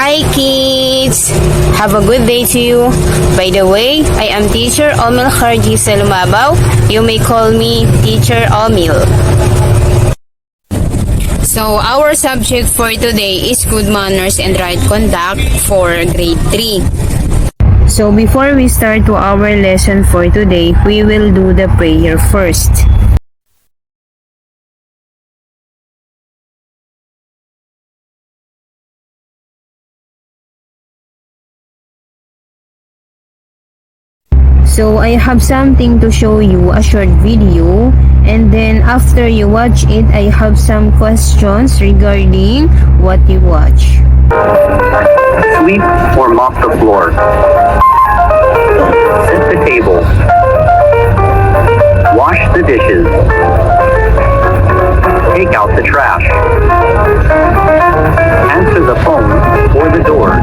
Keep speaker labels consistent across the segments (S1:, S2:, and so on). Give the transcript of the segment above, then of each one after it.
S1: Hi kids! Have a good day to you. By the way, I am Teacher Omil Kharjisa Lumabaw. You may call me Teacher Omil. So, our subject for today is good manners and right conduct for grade 3. So, before we start to our lesson for today, we will do the prayer first. So I have something to show you, a short video, and then after you watch it, I have some questions regarding what you watch.
S2: Sweep or mop the floor. Set the table. Wash the dishes. Take out the trash. Answer the phone or the door.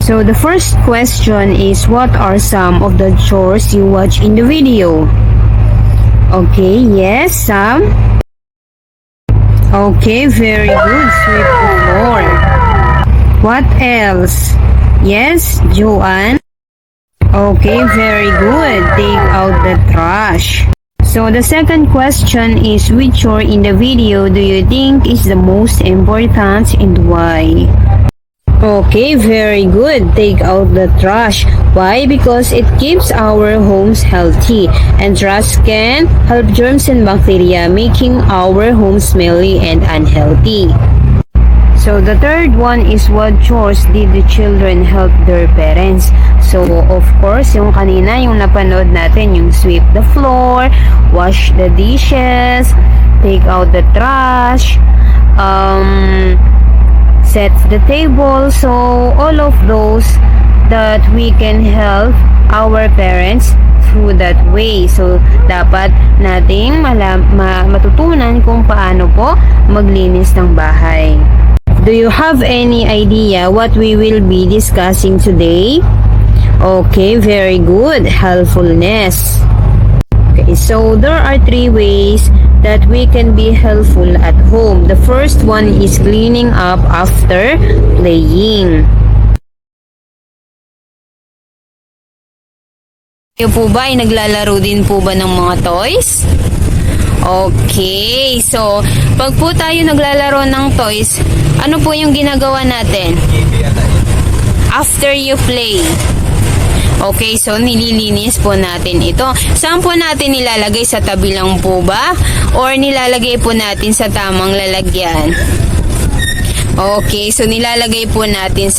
S1: So the first question is, what are some of the chores you watch in the video? Okay, yes, Sam. Okay, very good. Sweep the floor. What else? Yes, Joanne. Okay, very good. Take out the trash. So the second question is, which chore in the video do you think is the most important and why? Okay, very good. Take out the trash. Why? Because it keeps our homes healthy, and trash can help germs and bacteria, making our homes smelly and unhealthy. So the third one is, what chores did the children help their parents? So of course, yung kanina, yung napanood natin, yung sweep the floor, wash the dishes, take out the trash, set the table. So all of those that we can help our parents through that way. So dapat nating matutunan kung paano po maglinis ng bahay. Do you have any idea what we will be discussing today? Okay, very good. Helpfulness. Okay, so there are 3 ways that we can be helpful at home. The first one is cleaning up after playing. Kayo po ba ay naglalaro din po ba ng mga toys? Okay, so pag po tayo naglalaro ng toys, ano po yung ginagawa natin? After you play. Okay, so nililinis po natin ito. Saan po natin nilalagay? Sa tabi lang po ba? Or nilalagay po natin sa tamang lalagyan? Okay, so nilalagay po natin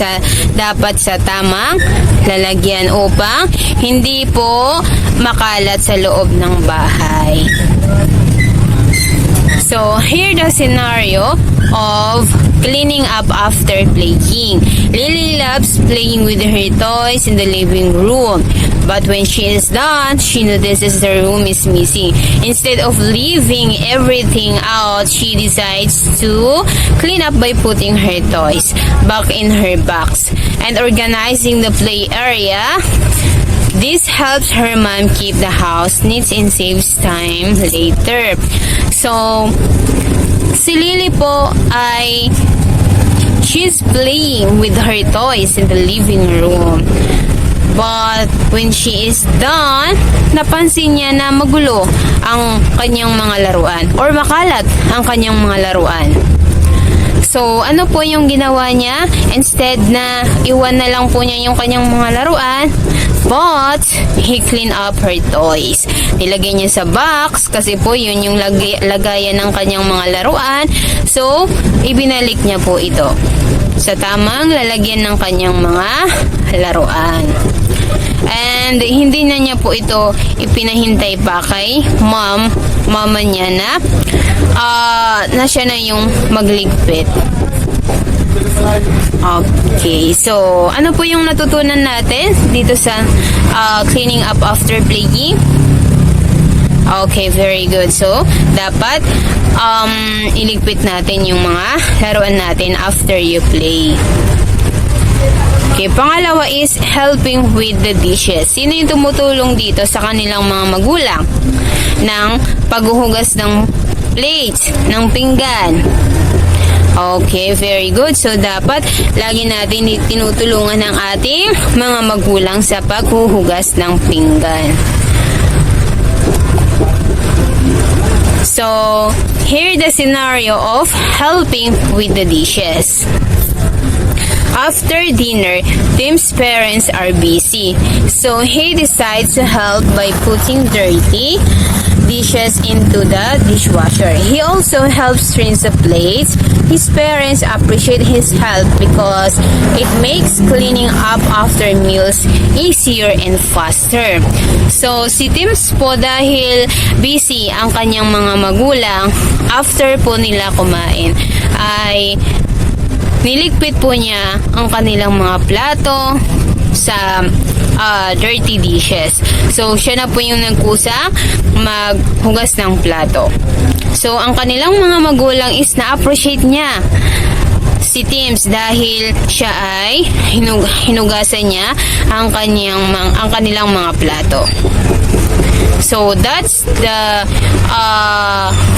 S1: dapat sa tamang lalagyan upang hindi po makalat sa loob ng bahay. So, here the scenario of cleaning up after playing. Lily loves playing with her toys in the living room. But when she is done, she notices the room is missing. Instead of leaving everything out, she decides to clean up by putting her toys back in her box and organizing the play area. This helps her mom keep the house neat and saves time later. So, si Lily po ay she's playing with her toys in the living room. But when she is done, napansin niya na magulo ang kanyang mga laruan or makalat ang kanyang mga laruan. So, ano po yung ginawa niya? Instead na iwan na lang po niya yung kanyang mga laruan, but he clean up her toys. Nilagay niya sa box kasi po yun yung lagayan ng kanyang mga laruan. So, ibinalik niya po ito sa tamang lalagyan ng kanyang mga laruan. And hindi na niya po ito ipinahintay pa kay mama niya na siya na yung magligpit. Okay, so ano po yung natutunan natin dito sa cleaning up after playing? Okay, very good. So, dapat iligpit natin yung mga laruan natin after you play. Okay, pangalawa is helping with the dishes. Sino yung tumutulong dito sa kanilang mga magulang ng paghuhugas ng plates, ng pinggan. Okay, very good. So, dapat lagi natin tinutulungan ng ating mga magulang sa paghuhugas ng pinggan. So, here the scenario of helping with the dishes. After dinner, Tim's parents are busy, so he decides to help by putting dirty dishes into the dishwasher. He also helps rinse the plates. His parents appreciate his help because it makes cleaning up after meals easier and faster. So, si Tim's po dahil busy ang kanyang mga magulang, after po nila kumain, ay niligpit po niya ang kanilang mga plato sa dirty dishes. So, siya na po yung nagkusang maghugas ng plato. So, ang kanilang mga magulang is na-appreciate niya si Tim's dahil siya ay hinugasan niya ang kanilang mga plato. So, that's the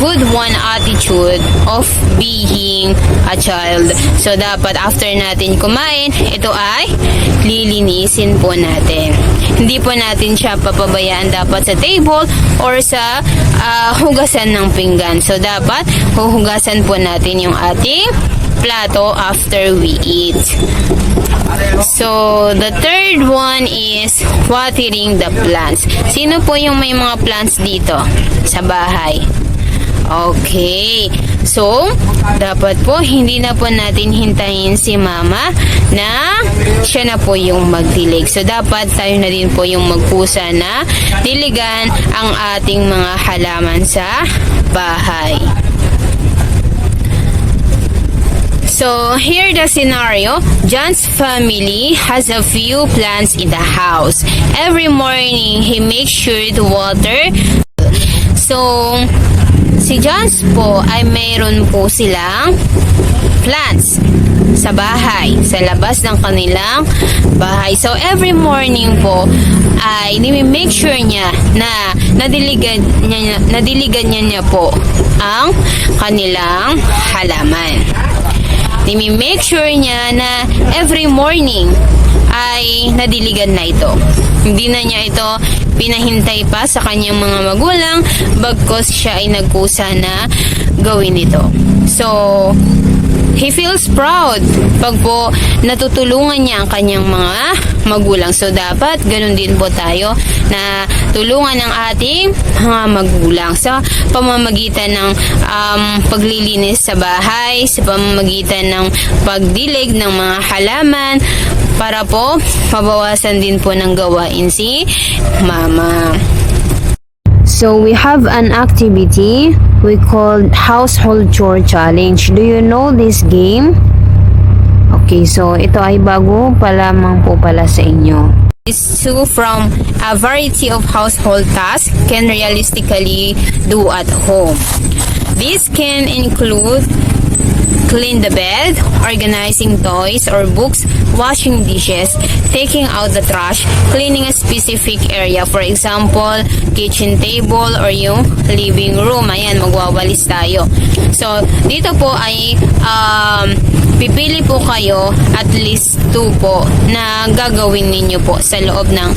S1: good one attitude of being a child. So, dapat after natin kumain, ito ay lilinisin po natin. Hindi po natin siya papabayaan dapat sa table or sa hugasan ng pinggan. So, dapat huhugasan po natin yung ating plato after we eat. So, the third one is watering the plants. Sino po yung may mga plants dito sa bahay? Okay. So, dapat po hindi na po natin hintayin si mama na siya na po yung magdilig. So, dapat tayo na din po yung magpusa na diligan ang ating mga halaman sa bahay. So, here the scenario. John's family has a few plants in the house. Every morning, he makes sure to water. So, si John's po ay mayroon po silang plants sa bahay, sa labas ng kanilang bahay. So, every morning po ay make sure niya na nadiligan niya po ang kanilang halaman. Make sure niya na every morning ay nadiligan na ito. Hindi na niya ito pinahintay pa sa kanyang mga magulang bagkus siya ay nagkusa na gawin ito. So, he feels proud pag po natutulungan niya ang kanyang mga magulang. So, dapat ganun din po tayo na tulungan ang ating mga magulang sa pamamagitan ng paglilinis sa bahay, sa pamamagitan ng pagdilig ng mga halaman para po mabawasan din po ng gawain si mama. So, we have an activity we called Household Chore Challenge. Do you know this game? Okay, so ito ay bago pa lamang po pala sa inyo. Is to from a variety of household tasks can realistically do at home. This can include clean the bed, organizing toys or books, washing dishes, taking out the trash, cleaning a specific area. For example, kitchen table or yung living room. Ayan, magwawalis tayo. So, dito po ay pipili po kayo at least 2 po na gagawin ninyo po sa loob ng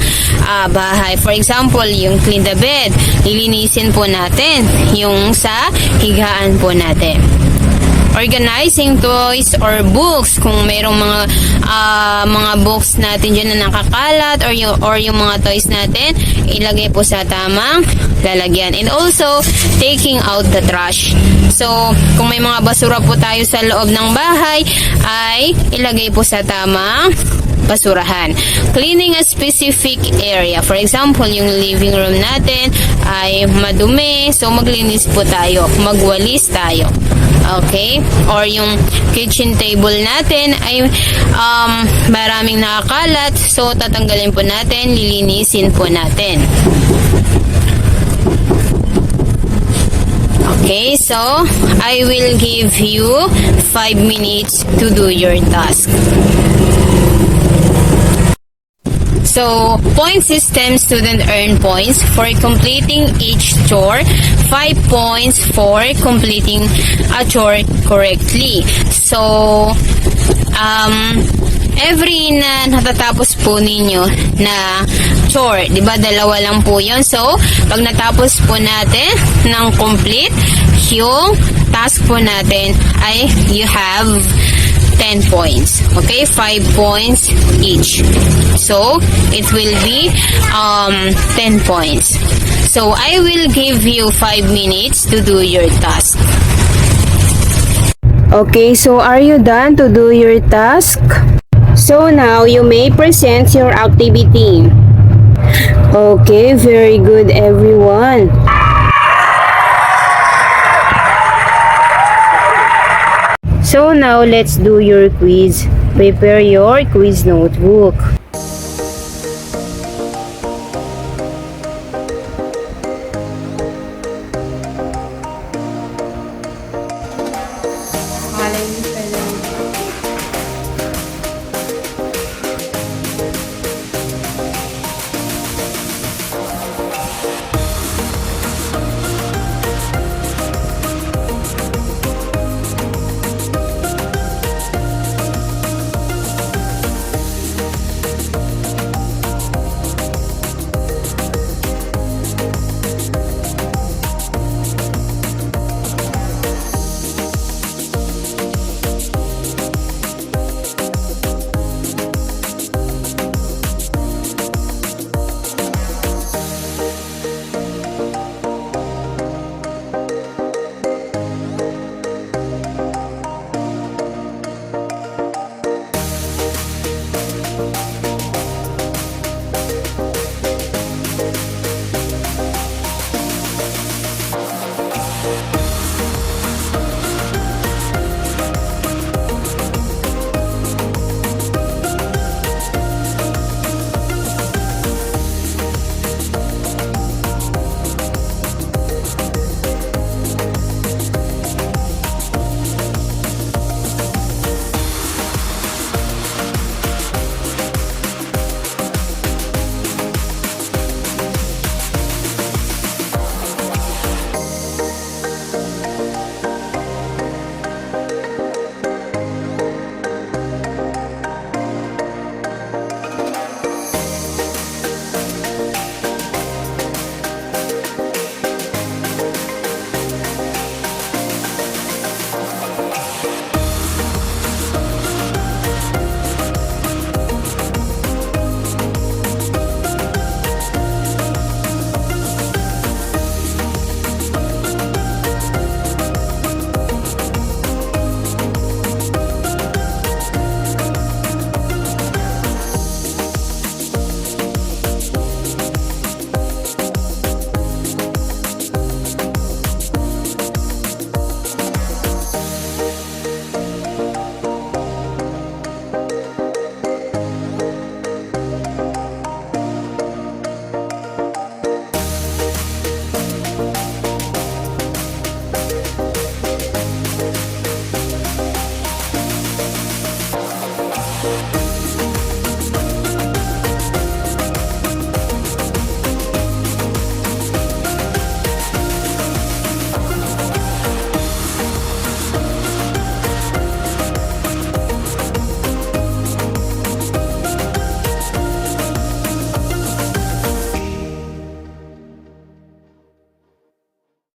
S1: bahay. For example, yung clean the bed, lilinisin po natin yung sa higaan po natin. Organizing toys or books, kung mayroong mga books natin dyan na nakakalat or yung mga toys natin, ilagay po sa tamang lalagyan. And also, taking out the trash. So, kung may mga basura po tayo sa loob ng bahay, ay ilagay po sa tamang basurahan. Cleaning a specific area. For example, yung living room natin ay madumi. So, maglinis po tayo. Magwalis tayo. Okay? Or yung kitchen table natin ay maraming nakakalat. So, tatanggalin po natin. Lilinisin po natin. Okay, so I will give you 5 minutes to do your task. So, So, point system, student earn points for completing each chore, 5 points for completing a chore correctly. So, every na natatapos po ninyo na chore, di ba, dalawa lang po yun. So, pag natapos po natin ng complete, yung task po natin ay you have 10 points. Okay? 5 points each. So, it will be 10 points. So, I will give you 5 minutes to do your task.
S3: Okay, so are you done to do your task? So now you may present your activity. Okay, very good everyone. So now let's do your quiz. Prepare your quiz notebook.